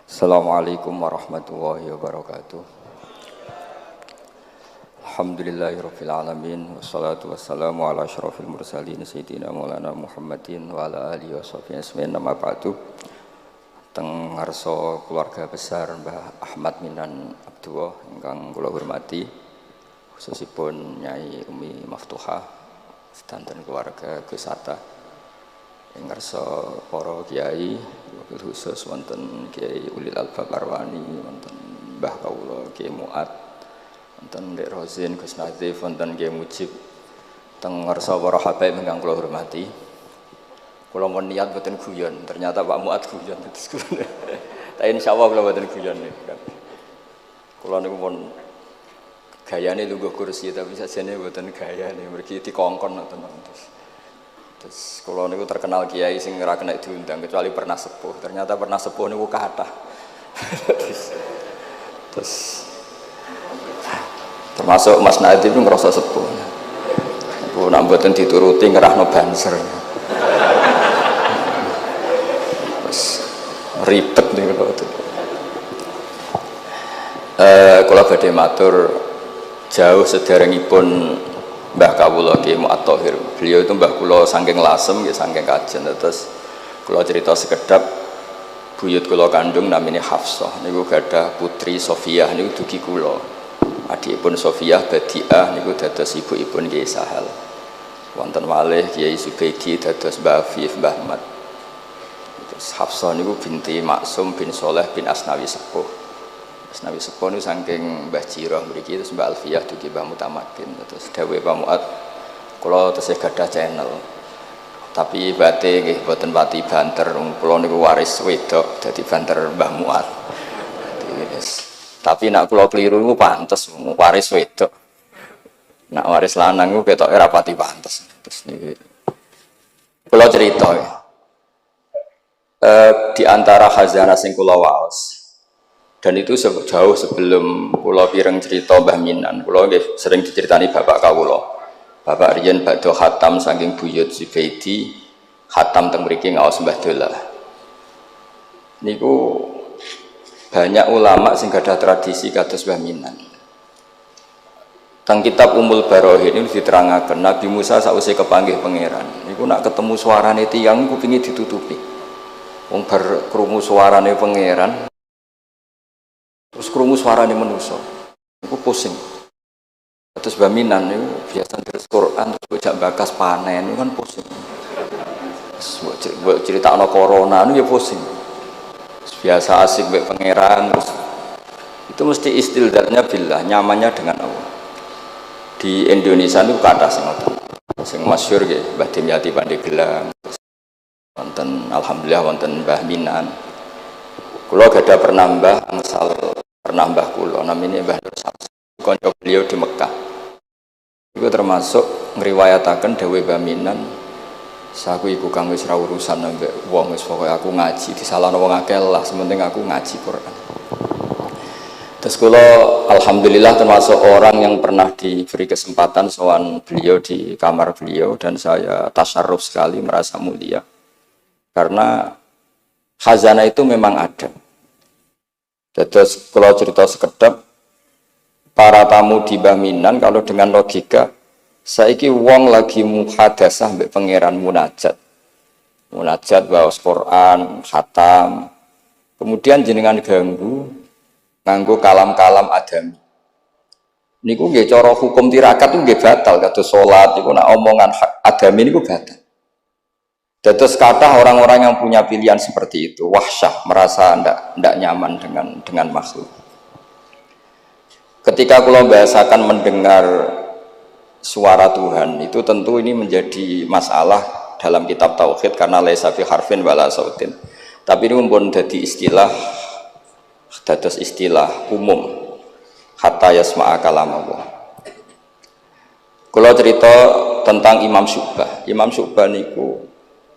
Assalamualaikum warahmatullahi wabarakatuh. Alhamdulillahirabbil alamin wassalatu wassalamu ala asyrofil mursalin sayyidina maulana Muhammadin wa ala alihi washabbihi ajmain. Amma ba'du. Teng ngarsa keluarga besar Mbah Ahmad Minan Abdullah ingkang kula hormati, khususipun Nyai Umi Maftuhah sedanten keluarga Gus Hatta, ngarsa para kiai, wabil khusus wonten Kiai Ulil Albab Arwani, wonten Mbah Kawula Kiai Muat, wonten Mbek Rozin Gus Nazif, wonten Kiai Mujib, teng ngarsa para habaib ingkang kula hormati. Kula mun niat boten guyon, ternyata Pak Muat guyon terus kula. Tapi insyaallah kula boten guyon niku. Kula niku pun gayane lungguh kursi tapi sajane boten gayane, mriki dikongkon ngoten terus kalau niku terkenal kiai sing ora kena diundang kecuali pernah sepuh. Ternyata pernah sepuh niku kathah. terus termasuk Mas Nadif itu ngerasa sepuh. Iku nak mboten dituruti ngerahno banser. Terus ribet niku kok. Kula badhe matur jauh sederengipun Mbah Kawula Ki Muat Thohir. Beliau itu mbah kula saking lasem nggih saking kajen. Terus kula cerita sekedap buyut kula kandung namine Hafsah niku gadah putri Sofiyah niku dugi kula. Adikipun Sofiyah Badiah niku dados ibukipun Kiai Sahal. Wonten malih Kiai Subaidi dados Mbah Afif, Mbah Ahmad. Terus Hafsah niku binti Maksum bin Soleh bin Asnawi Sepuh. Nabi Sepuh itu saking Mbah Jiroh mriki terus Mbah Alfiyah dugi Mbah Mutamakin terus dawuh Pak Muat kula tesih gadah channel tapi bate nggih boten pati banter kula niku waris wedok dadi banter Mbah Muat tapi nak kula keliru niku pantes waris wedok nak waris lanang niku ketoke ora pati pantes terus niki kula cerita di antara khazanah sing kula waos. Dan itu jauh sebelum kula pireng cerita Mbah Minan. Kula nggih sering diceritani bapak kawula. Bapak riyen badhe khatam saking buyut Zubaidi, khatam teng mriki ngaos Mbah Dolah. Niku banyak ulama sing gadah tradisi kados Mbah Minan. Teng kitab Ummul Barohin ini diterangaken Nabi Musa sausé kepanggih pangeran. Niku nak ketemu suarane tiyang kupinge ditutupi. Wong bar krungu suarane pangeran terus krungu suarane manusa niku pusing. Terus Mbah Minan niku biasa terus Quran terus bocah bakas panen niku kan pusing. Terus critakno corona niku ya pusing. Terus biasa asik mbek pangeran terus itu mesti istildatnya billah, nyamannya dengan Allah. Di Indonesia niku kathah sing ngoten. Sing masyhur nggih Mbah Dimyati Pandeglang. Wonten alhamdulillah wonten Mbah Minan. Kula gadah pernah mbah kula namine Mbah Nur Samsi kanca beliau di Mekah. Iku termasuk ngriwayataken dawuh Mbah Minan, saku iku kang wis ra urusan ambek wong wis pokoke aku ngaji disalahno wong akeh lah, sementing aku ngaji Quran. Terus kula alhamdulillah termasuk orang yang pernah diberi kesempatan sowan beliau di kamar beliau dan saya tasyarruf sekali merasa mulia. Karena khazanah itu memang ada. Terus kalau cerita sekedap para tamu di Mbah Minan kalau dengan logika saiki wong lagi muhadasah mbek pangeran munajat waos Quran khatam kemudian jenengan ganggu nganggo kalam-kalam adami niku nggih cara hukum tirakat nggih batal kados salat niku nek omongan adami niku batal. Terus kata orang-orang yang punya pilihan seperti itu wahsyah, merasa tidak nyaman dengan makhluk. Ketika kula bahasakan mendengar suara Tuhan itu tentu ini menjadi masalah dalam kitab tauhid karena laisa fi harfin wala sautin. Tapi ini mumpun jadi istilah dados istilah umum hatta yasma'a kalam Allah. Kula cerita tentang Imam Syu'bah. Imam Syu'bah niku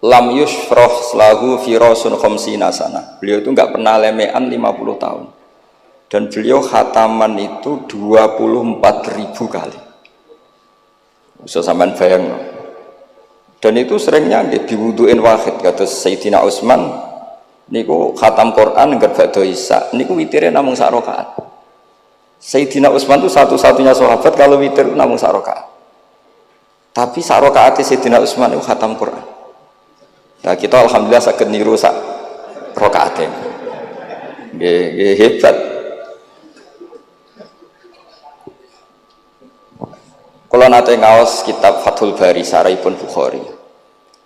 lam yusfroh lahu firasun khamsina sana. Beliau itu enggak pernah lemean 50 tahun. Dan beliau khataman itu 24.000 kali. Bisa sampean bayang. Dan itu seringnya diwuduin wahid kata Sayyidina Utsman niku khatam Quran nggak badha Isya niku witire namung sak rakaat. Sayyidina Utsman itu satu-satunya sahabat kalau witir namung sak rakaat. Tapi sak rakaat Sayyidina Utsman itu khatam Quran. Nah kita alhamdulillah saged niru sak rakaat. Nggih hebat. Kalau nate ngaos kitab Fathul Bari Syarahipun Bukhari.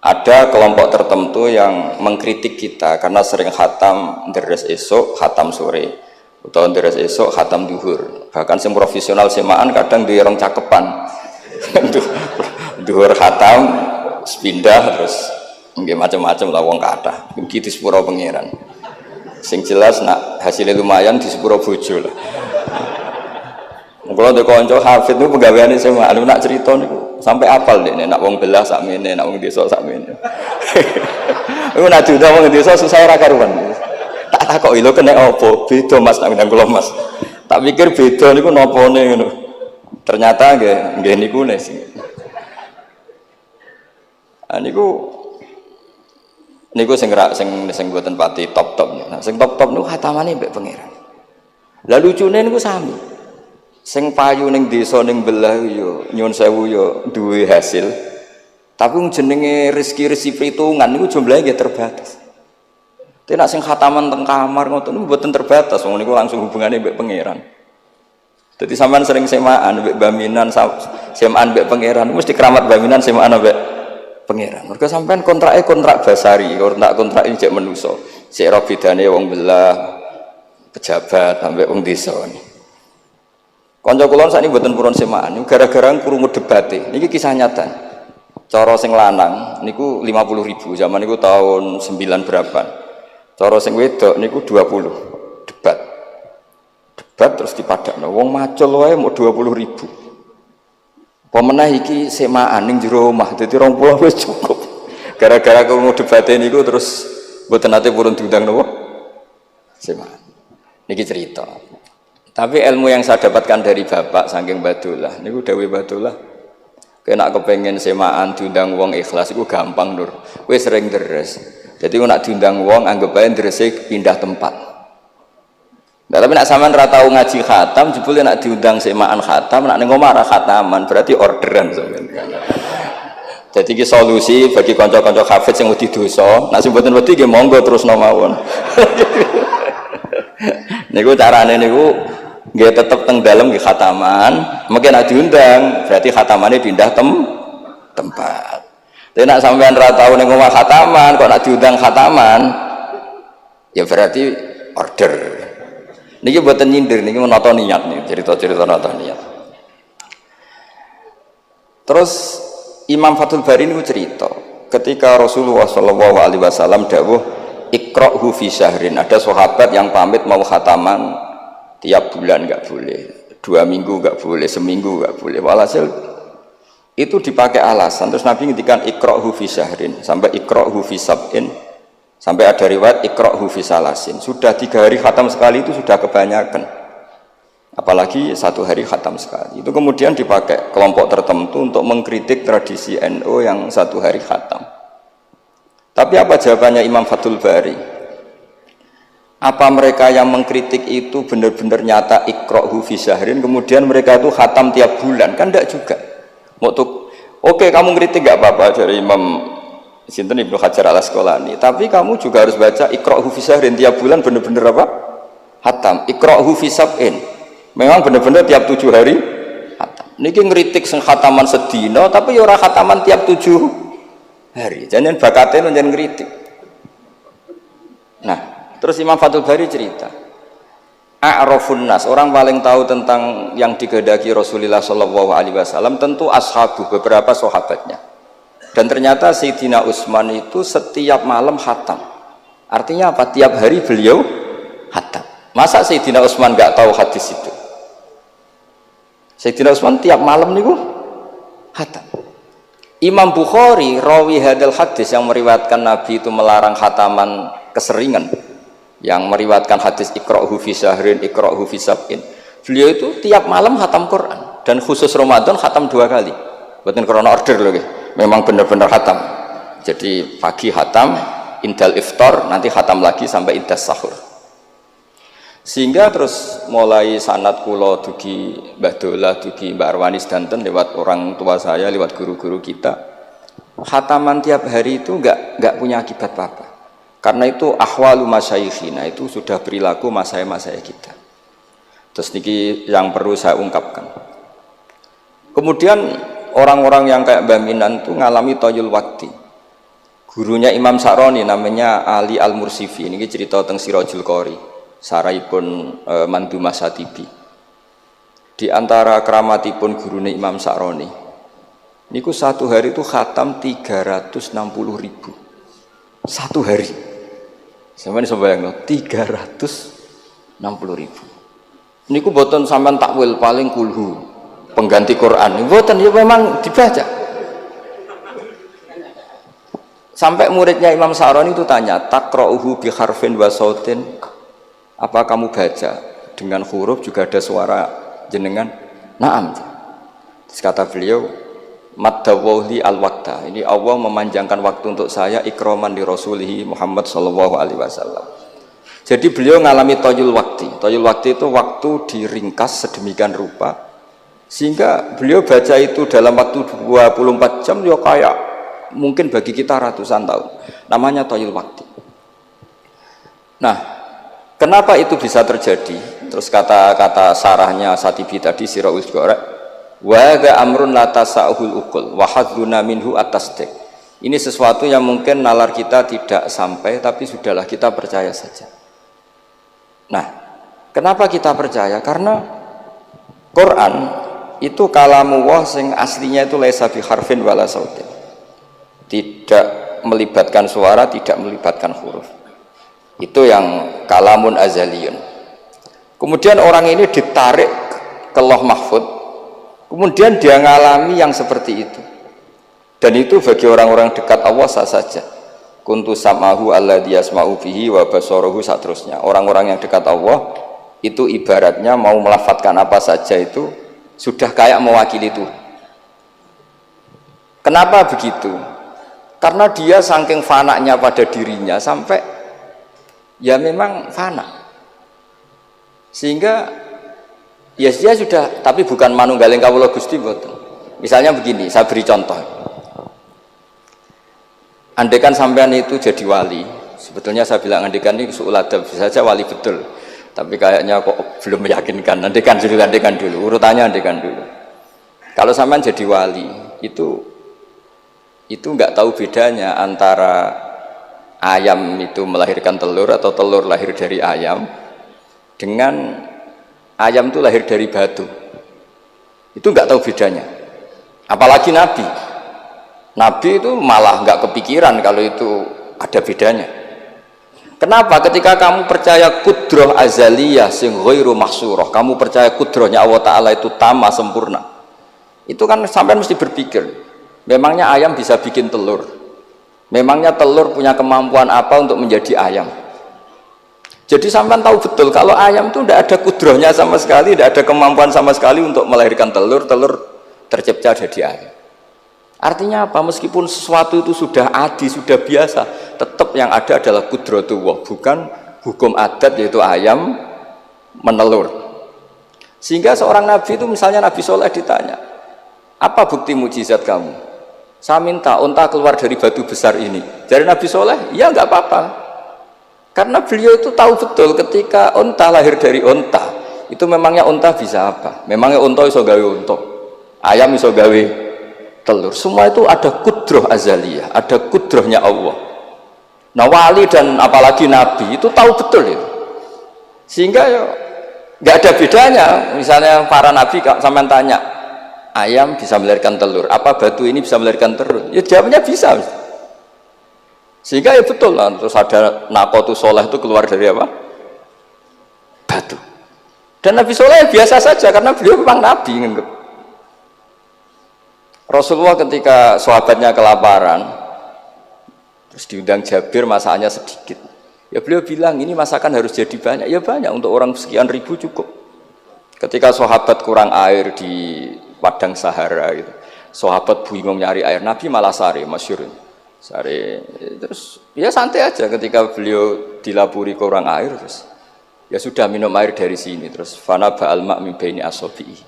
Ada kelompok tertentu yang mengkritik kita karena sering khatam deres esok, khatam sore, atau deres esok, khatam duhur. Bahkan yang profesional semaan kadang dirong cakepan, duhur khatam, pindah terus, nggak macam-macam lah wong kathah. Begitu sepuro pangeran. Sing jelas nak hasilnya lumayan di sepuro bojo lah. Kalau ada konco hafid itu pegawaiannya semaan, nak cerita nih. Sampai apal deh, nak wong belah sakmene, nak wong desa sakmene. Iku nak diundang wong desa susah ora karuan. Tak takoki lho kena apa? Beda Mas nak ngundang kula Mas. Tak pikir beda niku napane ngono. Ternyata nggih niku nek sing. Niku sing mboten pati top-top. Nah, sing top-top niku khatamane mbek pangeran. Lah lucune niku sami. Sing payu ning desa ning belah yo nyun sewu yo duwe hasil. Tapi jenenge rezeki perhitungan niku jumlahe nggih terbatas. Tapi nek sing khataman teng kamar ngoten niku mboten terbatas, wong niku langsung hubungane mbek pangeran. Dadi sampean sering semaan mbek baminan semaan mbek pangeran mesti keramat baminan semaan mbek pangeran. Mergo sampean kontrake kontrak basari, kontrak ini jek manusa. Sik ro bedane wong belah pejabat sampai wong desa nih. Kanca kula sakniki mboten purun semaan, gara-gara krungu debate. Niki kisah nyata. Cara sing lanang niku 50.000, zaman niku tahun 9 berapa. Cara sing wedok niku 20. Debat. Debat terus dipadakno. Wong macul wae mau 20.000. Pemenah iki semaan ning jero omah, dadi 20 wis cukup. Gara-gara krungu debate niku terus mboten nate purun diundang napa? Semaan. Niki cerita. Tapi ilmu yang saya dapatkan dari bapak saking Badullah, niku dawuh Badullah, kena kepengen semaan diundang wong ikhlas iku gampang Nur. Kowe sering deres. Jadi kok nak diundang wong anggap ae derese pindah tempat. Nah, tapi nak sampean ra tau ngaji khatam, jebule nak diundang semaan khatam, nak ning omah ra khataman, berarti orderan sampean. Jadi iki solusi bagi kanca-kanca hafid sing wedi dosa, nak sing mboten wedi nggih monggo terusno mawon. Niku carane niku nggih tetep teng dalem nggih khataman, mungkin nek diundang berarti khatamane pindah tempat. Tapi nek sampean ra tau ning omah khataman, kok nek diundang khataman ya berarti order. Niki mboten nyindir, niki menata niat nih, cerita-cerita nata niat. Terus Imam Fathul Bari niku cerita, ketika Rasulullah sallallahu alaihi wasallam dawuh iqra'hu fi syahrin, ada sahabat yang pamit mau khataman tiap bulan nggak boleh, 2 minggu nggak boleh, seminggu nggak boleh. Walhasil itu dipakai alasan. Terus Nabi ngendikan iqra'hu fi syahrin sampai iqra'hu fi sab'in, sampai ada riwayat iqra'hu fi salasin. Sudah 3 hari khatam sekali itu sudah kebanyakan, apalagi 1 hari khatam sekali. Itu kemudian dipakai kelompok tertentu untuk mengkritik tradisi NU yang 1 hari khatam. Tapi apa jawabannya Imam Fathul Bari? Apa mereka yang mengkritik itu benar-benar nyata iqra'hu fi syahrin, kemudian mereka itu khatam tiap bulan? Kan enggak juga. Oke, kamu kritik enggak apa-apa dari Imam Sinten Ibnu Hajar Al-Asqalani, tapi kamu juga harus baca iqra'hu fi syahrin tiap bulan benar-benar apa? Khatam. Iqra'hu fi sab'in. Memang benar-benar tiap 7 hari khatam. Niki ngritik sing khataman sedina tapi ya ora khataman tiap 7 hari. Jangan bakatnya nonton ngritik. Nah, terus Imam Fathul Bari cerita, a'rafun nas, orang paling tahu tentang yang dikehendaki Rasulullah Shallallahu Alaihi Wasallam tentu ashabu, beberapa sahabatnya. Dan ternyata Sayyidina Utsman itu setiap malam khatam. Artinya apa? Tiap hari beliau khatam. Masa Sayyidina Utsman nggak tahu hadis itu? Sayyidina Utsman tiap malam niku khatam. Imam Bukhari rawi hadal hadis yang meriwayatkan Nabi itu melarang khataman keseringan, yang meriwayatkan hadis iqra'hu fi syahrin iqra'hu fi sab'in. Beliau itu tiap malam khatam Quran, dan khusus Ramadan khatam 2 kali. Bukan karena order loh, memang benar-benar khatam. Jadi pagi khatam, indal iftar, nanti khatam lagi sampai indas sahur. Sehingga terus mulai sanad kula dugi Mbah Dola, dugi Mbak Arwani sedanten lewat orang tua saya, lewat guru-guru kita, khataman tiap hari itu enggak punya akibat apa-apa. Karena itu ahwalu masyayikhina, itu sudah perilaku masaya-masaya kita. Terus niki yang perlu saya ungkapkan. Kemudian orang-orang yang kayak Mbah Minan itu ngalami toyul wakti. Gurunya Imam Sa'roni namanya Ali Al-Mursifi, ini cerita tentang Sirajul Qori, saraipun Mandu Masatibi. Di antara keramatipun gurunya Imam Sa'roni, niku satu hari itu khatam 360.000 satu hari. Sampeyan iso bayangno 360.000. Niku boten sampean takwil paling kulhu pengganti Quran. Boten, ya memang dibaca. Sampai muridnya Imam Sa'roni itu tanya, "Taqra'uhu bi harfin wa sautin?" Apa kamu baca dengan huruf juga ada suara jenengan? Naam. Terus kata beliau, "Maddawli al-waqta." Ini Allah memanjangkan waktu untuk saya ikraman di Rasulihi Muhammad sallallahu alaihi wasallam. Jadi beliau mengalami toyul waktu. Toyul waktu itu waktu diringkas sedemikian rupa sehingga beliau baca itu dalam waktu 24 jam ya kayak mungkin bagi kita ratusan tahun. Namanya toyul waktu. Nah, kenapa itu bisa terjadi? Terus kata-kata sarahnya Satibi tadi Siraul Gorek, wa hadza amrun la tasahul uqul wa hadzuna minhu at-tasdiq. Ini sesuatu yang mungkin nalar kita tidak sampai, tapi sudahlah kita percaya saja. Nah, kenapa kita percaya? Karena Quran itu kalamullah sing aslinya itu laisa bi harfin wala sautin. Tidak melibatkan suara, tidak melibatkan huruf. Itu yang kalamun azaliyun. Kemudian orang ini ditarik ke Lauh Mahfud, kemudian dia ngalami yang seperti itu. Dan itu bagi orang-orang dekat Allah sah saja. Kuntu sam'ahu alladzi yasma'u bihi wa basarahu saterusnya. Orang-orang yang dekat Allah itu ibaratnya mau melafadzkan apa saja itu sudah kayak mewakili itu. Kenapa begitu? Karena dia saking fananya pada dirinya sampai ya memang fana. Sehingga ya dia sudah, tapi bukan manunggaling kawula Gusti mboten. Misalnya begini, saya beri contoh. Andaikan sampean itu jadi wali, sebetulnya saya bilang andaikan ini suul adab, bisa saja wali betul. Tapi kayaknya kok belum meyakinkan. Andaikan dulu, urutannya andaikan dulu. Kalau sampean jadi wali, itu nggak tahu bedanya antara ayam itu melahirkan telur atau telur lahir dari ayam dengan ayam itu lahir dari batu. Itu nggak tahu bedanya. Apalagi Nabi itu malah nggak kepikiran kalau itu ada bedanya. Kenapa? Ketika kamu percaya kudroh azaliyah sing ghairu mahsurah, kamu percaya kudrohnya Allah Ta'ala itu tamah sempurna, itu kan sampai mesti berpikir, memangnya ayam bisa bikin telur? Memangnya telur punya kemampuan apa untuk menjadi ayam? Jadi sampai tahu betul kalau ayam itu tidak ada kudrohnya sama sekali, tidak ada kemampuan sama sekali untuk melahirkan telur tercipta jadi ayam. Artinya apa? Meskipun sesuatu itu sudah adi, sudah biasa, tetap yang ada adalah kudratullah, bukan hukum adat yaitu ayam menelur. Sehingga seorang nabi itu, misalnya Nabi Soleh ditanya, apa bukti mujizat kamu? Saya minta unta keluar dari batu besar ini. Dari Nabi Soleh, ya nggak apa-apa. Karena beliau itu tahu betul ketika unta lahir dari unta, itu memangnya unta bisa apa? Memangnya unta iso gawe unta, ayam iso gawe telur. Semua itu ada kudroh azaliyah, ada kudrohnya Allah. Nah wali dan apalagi nabi itu tahu betul itu. Sehingga ya, nggak ada bedanya. Misalnya para nabi sampean tanya, ayam bisa melahirkan telur, apa batu ini bisa melahirkan telur? Ya jawabnya bisa. Sehingga ya betul lah. Terus ada Naqatus Sholeh itu keluar dari apa? Batu. Dan Nabi Soleh biasa saja karena beliau memang nabi. Rasulullah ketika sahabatnya kelaparan, terus diundang Jabir, masakannya sedikit. Ya beliau bilang ini masakan harus jadi banyak. Ya banyak, untuk orang sekian ribu cukup. Ketika sahabat kurang air di padang Sahara, gitu, sahabat bingung nyari air, Nabi malah sari, masyhur. Sare terus ya santai aja ketika beliau dilapuri kurang air terus ya sudah minum air dari sini terus fana ba'al ma' min baini asabi'i.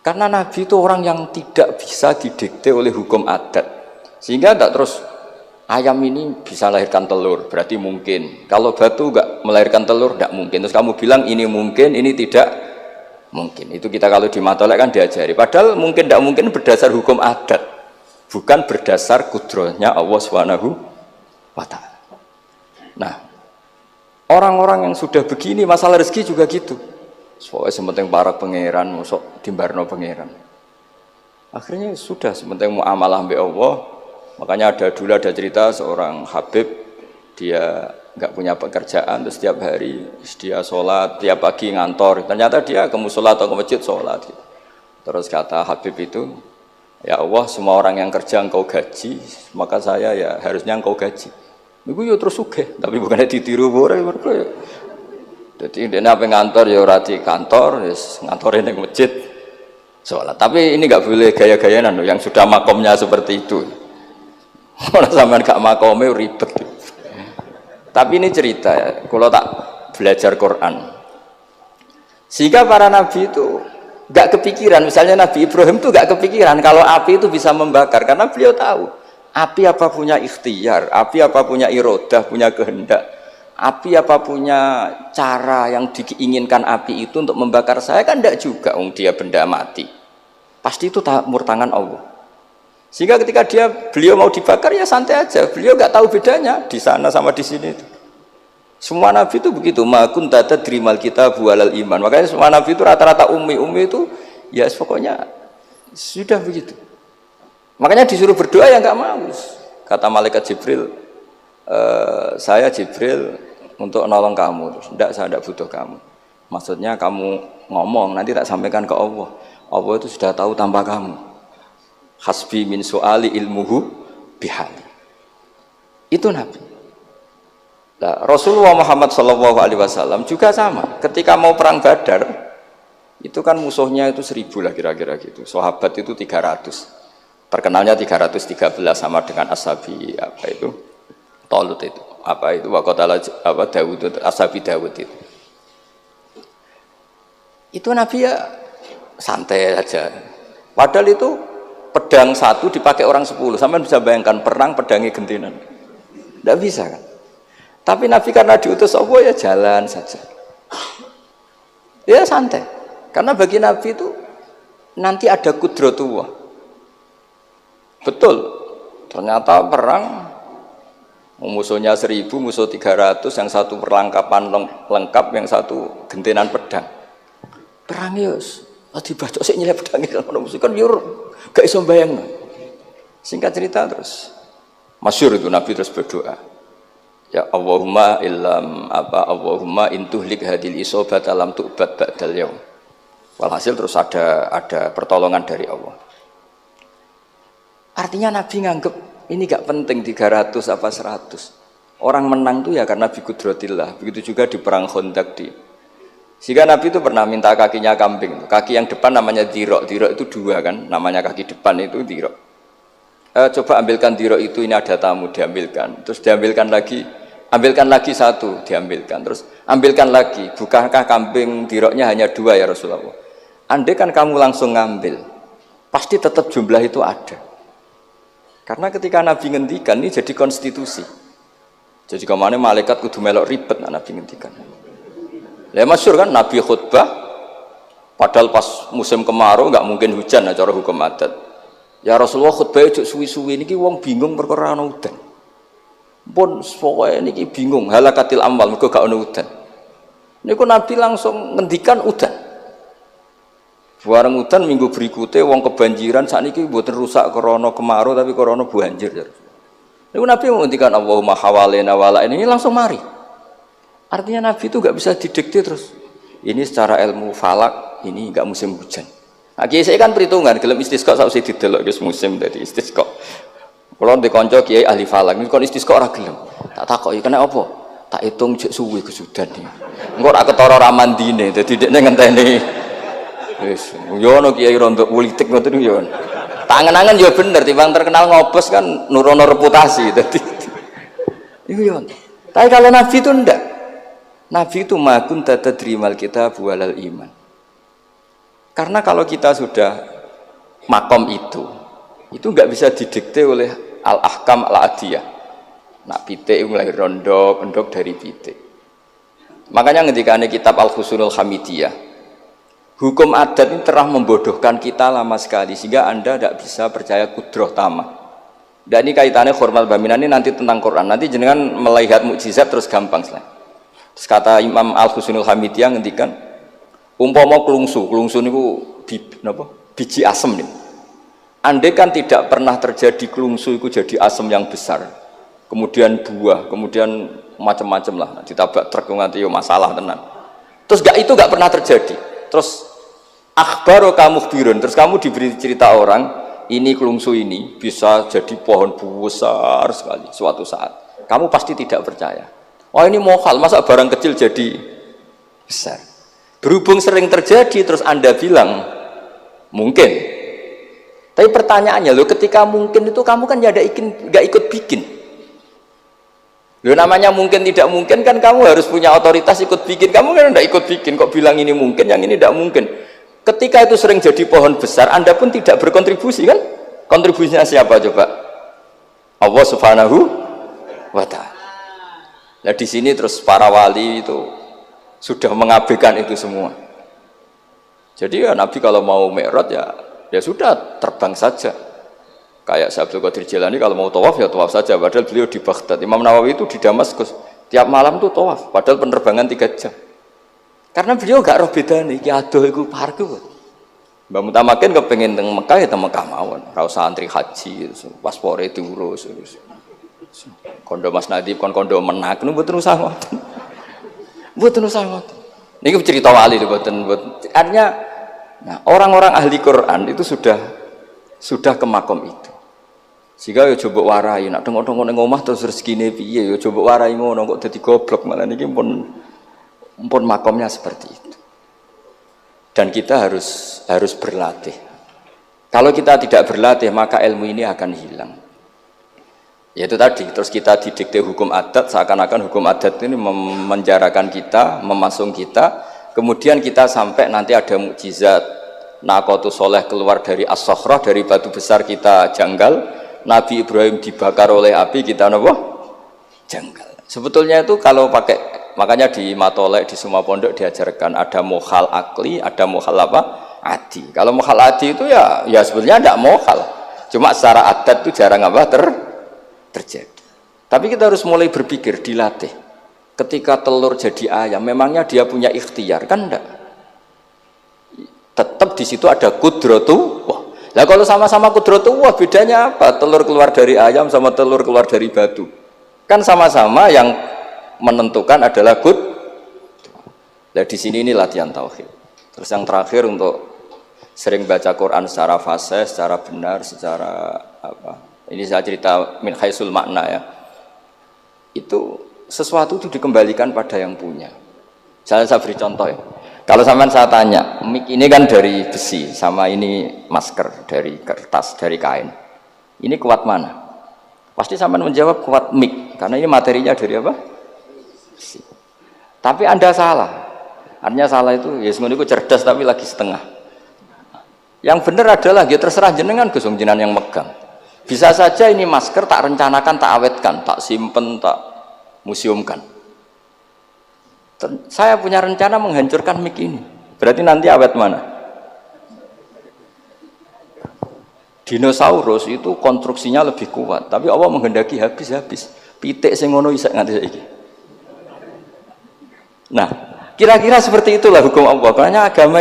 Karena Nabi itu orang yang tidak bisa didikte oleh hukum adat. Sehingga enggak terus ayam ini bisa lahirkan telur, berarti mungkin. Kalau batu enggak melahirkan telur enggak mungkin. Terus kamu bilang ini mungkin, ini tidak mungkin. Itu kita kalau di matolek kan diajari. Padahal mungkin enggak mungkin berdasar hukum adat. Bukan berdasar kudrohnya Allah Subhanahu wa ta'ala. Nah, orang-orang yang sudah begini masalah rezeki juga gitu. Soalnya sementing para pangeran, masuk dimbarno pangeran. Akhirnya sudah sementing muamalah mbek Allah. Makanya dulu ada cerita seorang Habib, dia nggak punya pekerjaan, terus setiap hari dia sholat, tiap pagi ngantor. Ternyata dia ke musola atau ke masjid sholat. Terus kata Habib itu, ya Allah, semua orang yang kerja engkau gaji, maka saya ya harusnya engkau gaji. Niku yo terus sugih, tapi bukannya ditiru ora mergo ya. Dadi ndekne ape ngantor ya ora di kantor, wis ngantore ning masjid salat. Tapi ini enggak boleh gaya-gayanan loh yang sudah makomnya seperti itu. Ora sampean gak makome ribet. Tapi ini cerita ya, kalau tak belajar Quran. Sehingga para nabi itu gak kepikiran, misalnya Nabi Ibrahim itu gak kepikiran kalau api itu bisa membakar, karena beliau tahu api apa punya ikhtiar, api apa punya irodah, punya kehendak, api apa punya cara yang diinginkan api itu untuk membakar saya, kan tidak juga, dia benda mati, pasti itu murtangan Allah. Sehingga ketika beliau mau dibakar ya santai aja, beliau gak tahu bedanya di sana sama di sini itu. Semua nabi itu begitu, ma kunta tadrimal kitab walal iman. Makanya semua nabi itu rata-rata ummi itu ya pokoknya sudah begitu. Makanya disuruh berdoa ya nggak mau. Kata malaikat Jibril, saya Jibril untuk nolong kamu. Tidak, saya tidak butuh kamu. Maksudnya kamu ngomong nanti tak sampaikan ke Allah. Allah itu sudah tahu tanpa kamu. Hasbi min su'ali ilmuhu bihali. Itu nabi. Nah, Rasulullah Muhammad SAW juga sama. Ketika mau perang Badar, itu kan musuhnya itu 1000 lah kira-kira gitu. Sahabat itu 300. Terkenalnya 313 sama dengan ashabi apa itu? Talut itu. Apa itu? Waqatala apa Daud itu, ashabi Daud itu. Itu Nabi ya santai aja. Padahal itu pedang satu dipakai orang 10. Sampai bisa bayangkan perang pedangnya gentinan. Tidak bisa kan? Tapi Nabi karena diutus Allah ya jalan saja. Ya santai. Karena bagi Nabi itu nanti ada kudratullah. Betul. Ternyata perang musuhnya 1000, musuh 300, yang satu perlengkapan lengkap, yang satu gentenan pedang. Perang yus. Dibacok sik nyelip pedang kalau musuh kan yur gak iso bayangno. Singkat cerita terus masyhur itu Nabi terus berdoa. Ya Allahumma Allahumma intuhlik hadil isobat alam tu'bad ba'dal yaum. Walhasil terus ada pertolongan dari Allah. Artinya Nabi nganggep ini gak penting 300 apa 100. Orang menang tuh ya karena biqudratillah. Begitu juga di perang Khandaq di. Sehingga Nabi itu pernah minta kakinya kambing. Kaki yang depan namanya dirok. Dirok itu 2 kan, namanya kaki depan itu dirok. Coba ambilkan dirok itu, ini ada tamu, diambilkan. Terus diambilkan lagi, ambilkan lagi 1, diambilkan. Terus ambilkan lagi, bukankah kambing diroknya hanya 2 ya Rasulullah? Andai kan kamu langsung ngambil, pasti tetap jumlah itu ada. Karena ketika Nabi ngendikan ini jadi konstitusi. Jadi kemana malaikat kudu melok ribet Nabi ngendikan. Ya masyhur kan Nabi khutbah, padahal pas musim kemarau nggak mungkin hujan cara hukum adat. Ya Rasulullah khutbah itu suwi-suwi niki wong bingung perkara ana udan. Pun pokoke niki bingung halakatil amwal mergo gak ana udan. Niku Nabi langsung ngendikan udan. Bareng udan minggu berikutnya wong kebanjiran sakniki mboten rusak krana kemarau tapi krana banjir. Niku Nabi ngendikan Allahumma hawalena wala ini langsung mari. Artinya Nabi itu gak bisa didikte terus. Ini secara ilmu falak ini enggak musim hujan. Nah, kiai saya kan perhitungan, gelem istisqa sausé didelok wis musim dadi istisqa. Kula ndek kanca kiai ahli falak, niku kon istisqa ora gelem. Tak takoki kena apa? Tak hitung jek suwi kesudan iki. Engko ora ketara ra mandine, dadi dekne ngenteni. Wis, yo ono kiai rondo politik ngoten yo. Tangan-tangan ya bener, timbang terkenal ngobos kan nurono reputasi. Jadi, iya. Tapi kalau Nabi itu enggak. Nabi itu makun tadrimal kita bualal iman. Karena kalau kita sudah makom itu enggak bisa didikte oleh al-ahkam al-adiyah. Nak pitik mulai rondok dari pitik. Makanya ketika ini kitab Al-Husunul Hamidiyah, hukum adat ini telah membodohkan kita lama sekali sehingga Anda tidak bisa percaya kudroh tamah. Dan ini kaitannya hormat baminan ini nanti tentang Quran. Nanti jenengan melihat mukjizat terus gampang selain. Terus kata Imam Al-Husunul Hamidiyah ngendikan, umpama klungsu niku biji asem nih. Andai kan tidak pernah terjadi klungsu itu jadi asem yang besar, kemudian buah, kemudian macam-macam lah, ditabrak truk nganti yo masalah tenan. Terus itu gak pernah terjadi. Terus akhbaru kamu birun, terus kamu diberi cerita orang, ini klungsu ini bisa jadi pohon besar sekali suatu saat. Kamu pasti tidak percaya. Oh ini mohal, masa barang kecil jadi besar. Berhubung sering terjadi, terus Anda bilang mungkin. Tapi pertanyaannya loh, ketika mungkin itu kamu kan gak ikut bikin. Loh namanya mungkin tidak mungkin kan kamu harus punya otoritas ikut bikin. Kamu kan tidak ikut bikin, kok bilang ini mungkin, yang ini tidak mungkin. Ketika itu sering jadi pohon besar, Anda pun tidak berkontribusi kan? Kontribusinya siapa coba? Allah Subhanahu wa Ta'ala. Nah di sini terus para wali itu sudah mengabaikan itu semua. Jadi ya Nabi kalau mau mi'raj ya sudah terbang saja. Kayak Syekh Abdul Qadir Jilani kalau mau tawaf ya tawaf saja. Padahal beliau di Baghdad. Imam Nawawi itu di Damaskus. Tiap malam tuh tawaf. Padahal penerbangan 3 jam. Karena beliau gak roh bedane. Iki adoh iku parku. Mbak Mutamakin kepengen teng Mekah ya teng Mekah mawon. Ra usah antri haji, paspore diurus. Kondo Mas Nadib kondo menak nu mboten usah ngoten. Mboten usah ngoten. Niki cerita wali mboten. Artinya nah, orang-orang ahli Quran itu sudah ke makom itu. Sehingga ya coba warai, nak tengok-tengok ning omah terus rezekine piye, ya coba warai ngono kok dadi goblok malah niki pun makomnya seperti itu. Dan kita harus berlatih. Kalau kita tidak berlatih maka ilmu ini akan hilang. Yaitu tadi, terus kita didikte hukum adat, seakan-akan hukum adat ini memenjarakan kita, memasung kita, kemudian kita sampai nanti ada mukjizat, Naqatu Soleh keluar dari As-Sakhrah, dari batu besar kita janggal, Nabi Ibrahim dibakar oleh api, kita apa? Janggal. Sebetulnya itu kalau pakai, makanya di Matolek, di semua pondok diajarkan, ada mohal akli, ada mohal apa? Adi. Kalau mohal adi itu ya sebetulnya tidak mohal, cuma secara adat itu jarang apa? Terjadi. Tapi kita harus mulai berpikir, dilatih. Ketika telur jadi ayam, memangnya dia punya ikhtiar kan enggak? Tetap di situ ada kudratullah. Nah kalau sama-sama kudratullah, bedanya apa? Telur keluar dari ayam sama telur keluar dari batu. Kan sama-sama yang menentukan adalah Nah di sini ini latihan tauhid. Terus yang terakhir untuk sering baca Quran secara fasih, secara benar, secara apa? Ini saya cerita min haisul makna ya. Itu sesuatu itu dikembalikan pada yang punya. Saya beri contoh ya. Kalau sampean saya tanya, mic ini kan dari besi, sama ini masker dari kertas, dari kain. Ini kuat mana? Pasti sampean menjawab kuat mic, karena ini materinya dari apa? Besi. Tapi Anda salah. Artinya salah itu, ya sebenarnya cerdas tapi lagi setengah. Yang benar adalah, ya terserah jenengan Gus jenengan yang megang. Bisa saja ini masker tak rencanakan, tak awetkan, tak simpen, tak museumkan. Saya punya rencana menghancurkan mic ini. Berarti nanti awet mana? Dinosaurus itu konstruksinya lebih kuat, tapi Allah menghendaki habis. Pitik sing ngono isak nganti saiki. Nah, kira-kira seperti itulah hukum Allah. Karena agama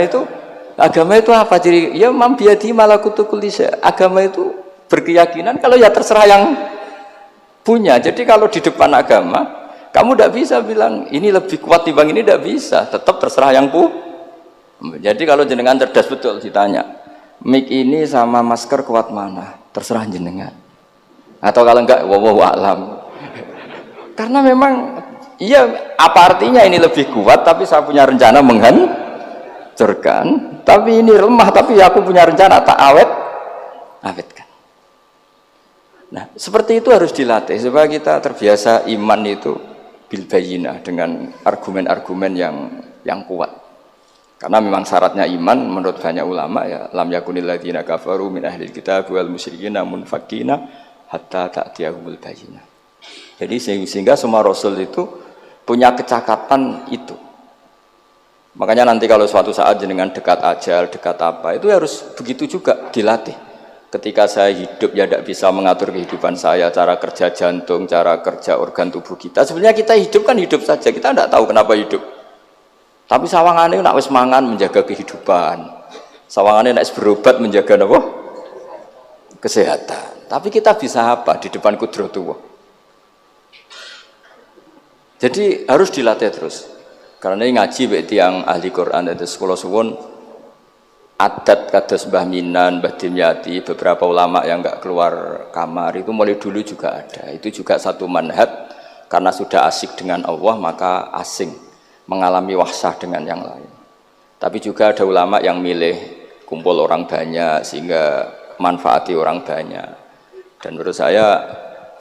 itu apa ciri? Ya mambiadi malakutu kulli syai'. Agama itu berkeyakinan kalau ya terserah yang punya. Jadi kalau di depan agama kamu tidak bisa bilang ini lebih kuat dibanding ini, tidak bisa, tetap terserah yang Jadi kalau jenengan cerdas betul ditanya mic ini sama masker kuat mana, terserah jenengan. Atau kalau enggak wallahu a'lam. Karena memang iya, apa artinya ini lebih kuat tapi saya punya rencana menghancurkan, tapi ini lemah tapi aku punya rencana tak awet awetkan. Nah, seperti itu harus dilatih supaya kita terbiasa iman itu bil bayyinah dengan argumen-argumen yang kuat. Karena memang syaratnya iman menurut banyak ulama ya lam yakunil ladzina kafaru min ahlil kitab wal musyrikin munfakina hatta ta'tiyahumul bayyinah. Jadi sehingga semua rasul itu punya kecakapan itu. Makanya nanti kalau suatu saat jenengan dekat ajal, dekat apa, itu harus begitu juga dilatih. Ketika saya hidup ya tidak bisa mengatur kehidupan saya, cara kerja jantung, cara kerja organ tubuh kita. Sebenarnya kita hidup kan hidup saja, kita tidak tahu kenapa hidup. Tapi sawangannya nak wis mangan menjaga kehidupan. Sawangannya nak wis berobat menjaga apa? Kesehatan. Tapi kita bisa apa di depan kudratullah? Jadi harus dilatih terus. Karena ini ngaji bagi yang ahli Quran dan sekolah suwun adat kados Mbah Minan, Mbah Dimyati, beberapa ulama yang enggak keluar kamar itu mulai dulu juga ada. Itu juga satu manhaj karena sudah asik dengan Allah maka asing mengalami wahsah dengan yang lain. Tapi juga ada ulama yang milih kumpul orang banyak sehingga manfaati orang banyak. Dan menurut saya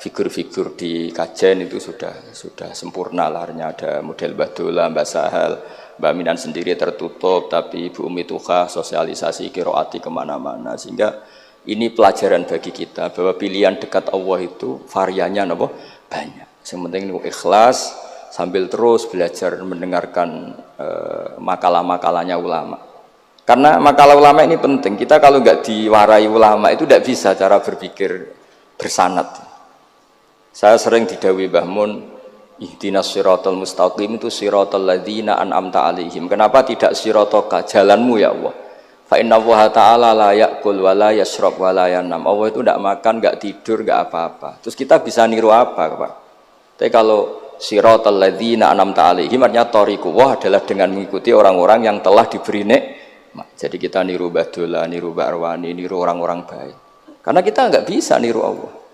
figur-figur di kajian itu sudah sempurna larnya. Ada model Mbah Dola, Mbah Sahal, Mbak Minan sendiri tertutup, tapi Ibu Umi Tuha sosialisasi kiroati kemana-mana. Sehingga ini pelajaran bagi kita bahwa pilihan dekat Allah itu variannya banyak. Yang penting ikhlas sambil terus belajar mendengarkan makalah-makalahnya ulama. Karena makalah ulama ini penting. Kita kalau nggak diwarai ulama itu tidak bisa cara berpikir bersanad. Saya sering didhawuhi Mbah Mun, ihdinas siratal mustaqim itu siratal ladzina an'amta alaihim. Kenapa tidak siratoka, jalanmu ya Allah? Fa inna Allah ta'ala la ya'kul wa la yashrab wa la yanam. Allah itu tidak makan, tidak tidur, tidak apa-apa. Terus kita bisa niru apa, Pak? Tapi kalau siratal ladzina an'amta alaihim artinya thariqullah adalah dengan mengikuti orang-orang yang telah diberi nikmat. Jadi kita niru Mbah Dola, niru Mbah Arwani, niru orang-orang baik. Karena kita enggak bisa niru Allah.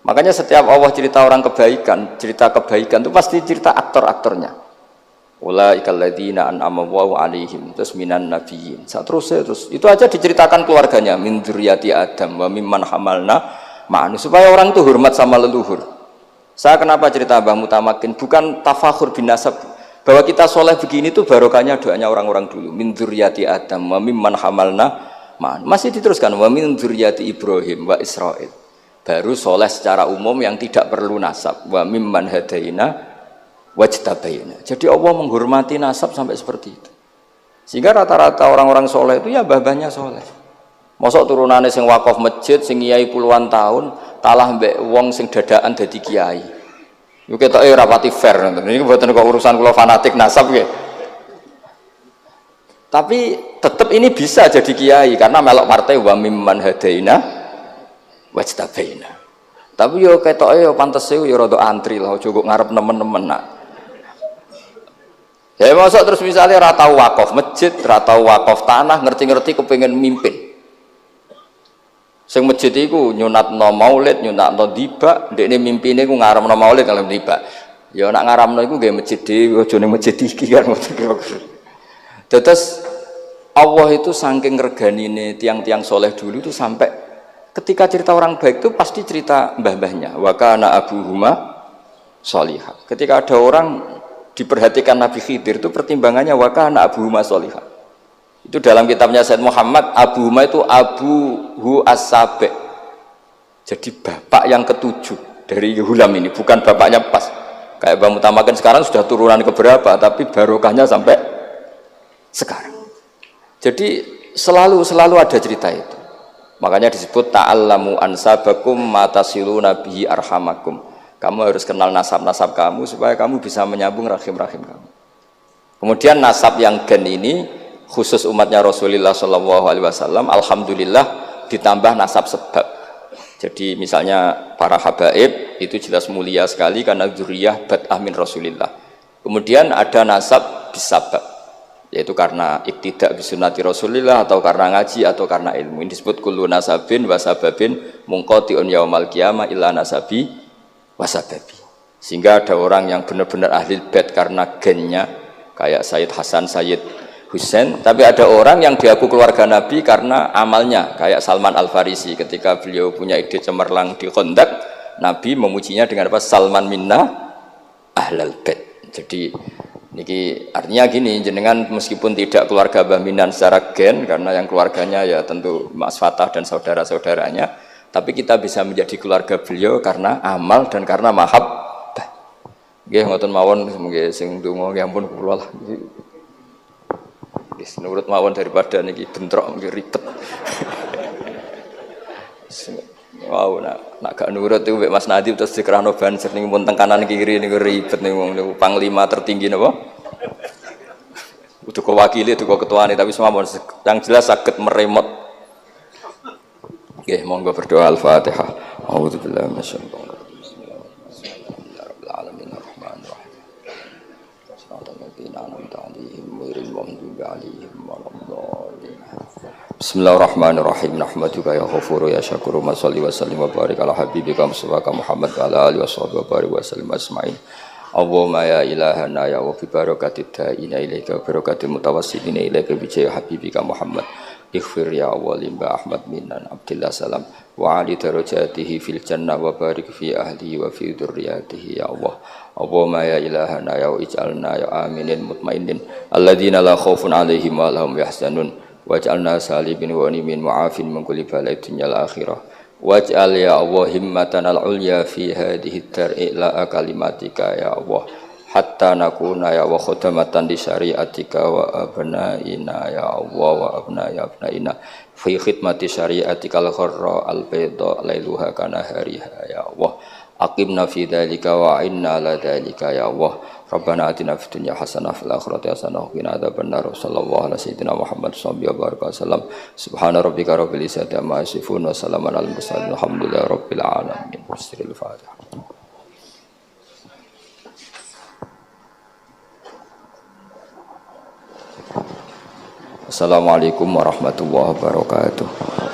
Makanya setiap Allah cerita orang kebaikan, cerita kebaikan itu pasti cerita aktor-aktornya. Ulaikal ladzina an'ama Allahu alaihim, terus minan nabiyyin. Terus itu aja diceritakan keluarganya, min dzurriyyati Adam wa mimman hamalna ma'an, supaya orang itu hormat sama leluhur. Saya kenapa cerita Mbah Mutamakin bukan tafakhur bin nasab, bahwa kita soleh begini tuh barokahnya doanya orang-orang dulu. Min dzurriyyati Adam wa mimman hamalna ma'an. Masih diteruskan wa min dzurriyyati Ibrahim wa Israil. Baru soleh secara umum yang tidak perlu nasab. Wa mimman hadaina wajtabaina. Jadi Allah menghormati nasab sampai seperti itu. Sehingga rata-rata orang-orang soleh itu ya babahnya soleh. Mosok turunane sing wakaf masjid, sing kiai puluhan tahun, kalah mbek wong sing dadaan dadi kiai. Yo ketoke rapati fair ngoten. Ini mboten kok urusan kula fanatik nasab nggih. Tapi tetap ini bisa jadi kiai karena melok partai wa mimman hadaina wajtabaina. Tapi yo ketoke yo pantese yo rada antri lah, aja kok ngarep nemen-nemen nak. Ya mosok terus misalnya ora tau wakaf masjid, ora tau wakaf tanah, ngerti-ngerti kepengin mimpin. Sing masjid iku nyunatno maulid, nyunatno dibak, ndekne mimpine ku ngaramno maulid kalau dibak. Ya nak ngaramno iku nggih masjid dhewe, aja ning masjid iki kan ngoten kira-kira. Terus Allah itu saking reganine tiang-tiang soleh dulu itu sampai ketika cerita orang baik itu pasti cerita mbah-mbahnya. Wa kana abuhuma sholihah. Ketika ada orang diperhatikan Nabi Khidir itu pertimbangannya wa kana abuhuma sholihah. Itu dalam kitabnya Said Muhammad, abuhuma itu abuhu as-sabi. Jadi bapak yang ketujuh dari Hulam ini, bukan bapaknya pas. Kayak Mbah Mutamakin sekarang sudah turunan ke berapa, tapi barokahnya sampai sekarang. Jadi selalu ada cerita itu. Makanya disebut ta'allamu ansabakum matasiluna bihi arhamakum. Kamu harus kenal nasab-nasab kamu supaya kamu bisa menyambung rahim-rahim kamu. Kemudian nasab yang gen ini khusus umatnya Rasulullah SAW, alhamdulillah ditambah nasab sebab. Jadi misalnya para habaib itu jelas mulia sekali karena dzurriyyah bad'ah min Rasulillah. Kemudian ada nasab bisabab, yaitu karena iktidak bisunnati Rasulillah atau karena ngaji atau karena ilmu. Ini disebut kullu nasabin wasababin munqati'un yaumal qiyamah illa nasabi wasababi. Sehingga ada orang yang benar-benar ahli bait karena gennya, kayak Sayyid Hasan, Sayyid Husain, tapi ada orang yang diaku keluarga Nabi karena amalnya, kayak Salman Al Farisi ketika beliau punya ide cemerlang di Khandaq, Nabi memujinya dengan apa? Salman minna ahlal bait. Jadi niki artinya gini, jenengan meskipun tidak keluarga Mbah Minan secara gen karena yang keluarganya ya tentu Mas Fatah dan saudara-saudaranya, tapi kita bisa menjadi keluarga beliau karena amal dan karena mahabbah. Nggih ngoten mawon nggih sing donga nggih ampun kula lah. Nurut mawon daripada niki bentrok nggih ribet. Wow, nak gak nurut itu Mas Nadib terus dikerano banser ning pun teng kanan kiri niku ribet niku panglima tertinggi napa? Udah kewakili itu ketuane tapi semawon yang jelas saged meremot. Nggih, monggo berdoa Al-Fatihah. A'udzubillahi minasyaitonir rajim. Bismillahirrahmanirrahim. Rahmanirrahim. Bismillahirrahmanirrahim. Nahmaduka ya ghafuru ya syakuru ma shalli wa sallim wa barik ala habibika Mustafa Muhammad wa ala alihi washabihi wa barik wa sallim asma'in. Allahumma ya ilahana ya wa bi barakatid da'ina ilaika wa barakatil mutawassilina ilaika bi jahi habibika Muhammad. Ighfir ya Allah limba Ahmad minan Abdillah salam wa ali darajatihi fil jannah wa barik fi ahlihi wa fi dzurriyyatihi ya Allah. Allahumma ya ilahana ya ij'alna ya aminin mutmainin alladzina la khaufun 'alaihim wa lahum yahzanun waj'alna salibin wa nimin mu'afin min kulli bala'in dunyal akhirah waj'al ya Allah himmatan al-ulya fi hadhihi ad-dar'i la kalimatika ya Allah hatta nakuna ya wa khudamatan di syariatika wa abnaina ya Allah wa abnaina fi khidmati syariatika al-gharra al-bayda lailuha kana hariha ya Allah aqimna fi dzalika wa inna ala dzalika ya Allah Rabbana atina fid dunya hasanah fil akhirati hasanah wa qina adzabannar sallallahu alaihi sayyidina Muhammad sallallahu alaihi wasallam subhana rabbika rabbil izzati amma yasifun wa salamun alal mursalin walhamdulillahi rabbil alamin. Bismillahirrahmanirrahim. Assalamualaikum warahmatullahi wabarakatuh.